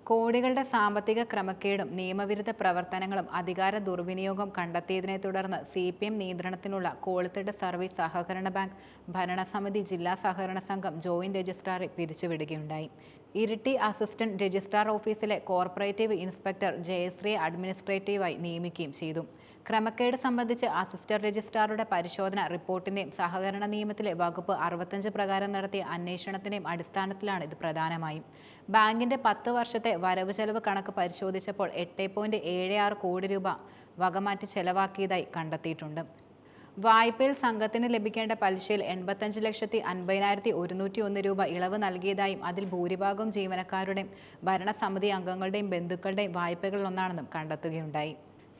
കോടികളുടെ സാമ്പത്തിക ക്രമക്കേടും നിയമവിരുദ്ധ പ്രവർത്തനങ്ങളും അധികാര ദുർവിനിയോഗം കണ്ടെത്തിയതിനെ തുടർന്ന് CPM നിയന്ത്രണത്തിലുള്ള കോളിത്തട്ട് സർവീസ് സഹകരണ ബാങ്ക് ഭരണസമിതി ജില്ലാ സഹകരണ സംഘം ജോയിന്റ് രജിസ്ട്രാറെ പിരിച്ചുവിടുകയുണ്ടായി. ഇരിട്ടി അസിസ്റ്റന്റ് രജിസ്ട്രാർ ഓഫീസിലെ കോർപ്പറേറ്റീവ് ഇൻസ്പെക്ടർ ജയശ്രീയെ അഡ്മിനിസ്ട്രേറ്റീവായി നിയമിക്കുകയും ചെയ്തു. ക്രമക്കേട് സംബന്ധിച്ച് അസിസ്റ്റന്റ് രജിസ്ട്രാറുടെ പരിശോധന റിപ്പോർട്ടിന്റെയും സഹകരണ നിയമത്തിലെ വകുപ്പ് 65 പ്രകാരം നടത്തിയ അന്വേഷണത്തിന്റെയും അടിസ്ഥാനത്തിലാണ് ഇത് പ്രധാനമായും. ബാങ്കിന്റെ 10 വർഷത്തെ വരവ് ചെലവ് കണക്ക് പരിശോധിച്ചപ്പോൾ 8.76 കോടി രൂപ വകമാറ്റി ചെലവാക്കിയതായി കണ്ടെത്തിയിട്ടുണ്ട്. വായ്പയിൽ സംഘത്തിന് ലഭിക്കേണ്ട പലിശയിൽ 85,50,101 രൂപ ഇളവ് നൽകിയതായും അതിൽ ഭൂരിഭാഗം ജീവനക്കാരുടെയും ഭരണസമിതി അംഗങ്ങളുടെയും ബന്ധുക്കളുടെയും വായ്പകളിലൊന്നാണെന്നും കണ്ടെത്തുകയുണ്ടായി.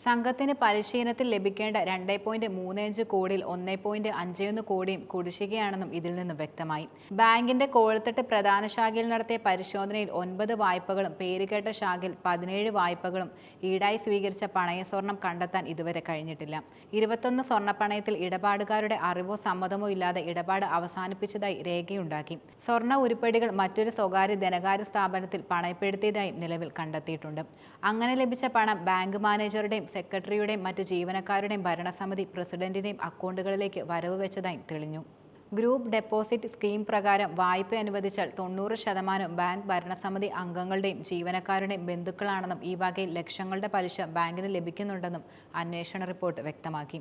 സംഘത്തിന് പലിശ ഇനത്തിൽ ലഭിക്കേണ്ട 2.35 കോടിയിൽ 1.51 കോടിയും കുടിശ്ശികയാണെന്നും ഇതിൽ നിന്ന് വ്യക്തമായി. ബാങ്കിന്റെ കോളിത്തട്ട് പ്രധാന ശാഖയിൽ നടത്തിയ പരിശോധനയിൽ 9 വായ്പകളും പേരുകേട്ട ശാഖയിൽ 17 വായ്പകളും ഈടായി സ്വീകരിച്ച പണയ സ്വർണം കണ്ടെത്താൻ ഇതുവരെ കഴിഞ്ഞിട്ടില്ല. 21 സ്വർണ്ണപ്പണയത്തിൽ ഇടപാടുകാരുടെ അറിവോ സമ്മതമോ ഇല്ലാതെ ഇടപാട് അവസാനിപ്പിച്ചതായി രേഖയുണ്ടാക്കി. സ്വർണ്ണ ഉരുപ്പടികൾ മറ്റൊരു സ്വകാര്യ ധനകാര്യ സ്ഥാപനത്തിൽ പണയപ്പെടുത്തിയതായും നിലവിൽ കണ്ടെത്തിയിട്ടുണ്ട്. അങ്ങനെ ലഭിച്ച പണം ബാങ്ക് മാനേജറുടെയും സെക്രട്ടറിയുടെയും മറ്റ് ജീവനക്കാരുടെയും ഭരണസമിതി പ്രസിഡന്റിന്റെയും അക്കൗണ്ടുകളിലേക്ക് വരവ് വെച്ചതായും തെളിഞ്ഞു. ഗ്രൂപ്പ് ഡെപ്പോസിറ്റ് സ്കീം പ്രകാരം വായ്പ അനുവദിച്ചാൽ 90% ബാങ്ക് ഭരണസമിതി അംഗങ്ങളുടെയും ജീവനക്കാരുടെയും ബന്ധുക്കളാണെന്നും ഈ വകയിൽ ലക്ഷങ്ങളുടെ പലിശ ബാങ്കിന് ലഭിക്കുന്നുണ്ടെന്നും അന്വേഷണ റിപ്പോർട്ട് വ്യക്തമാക്കി.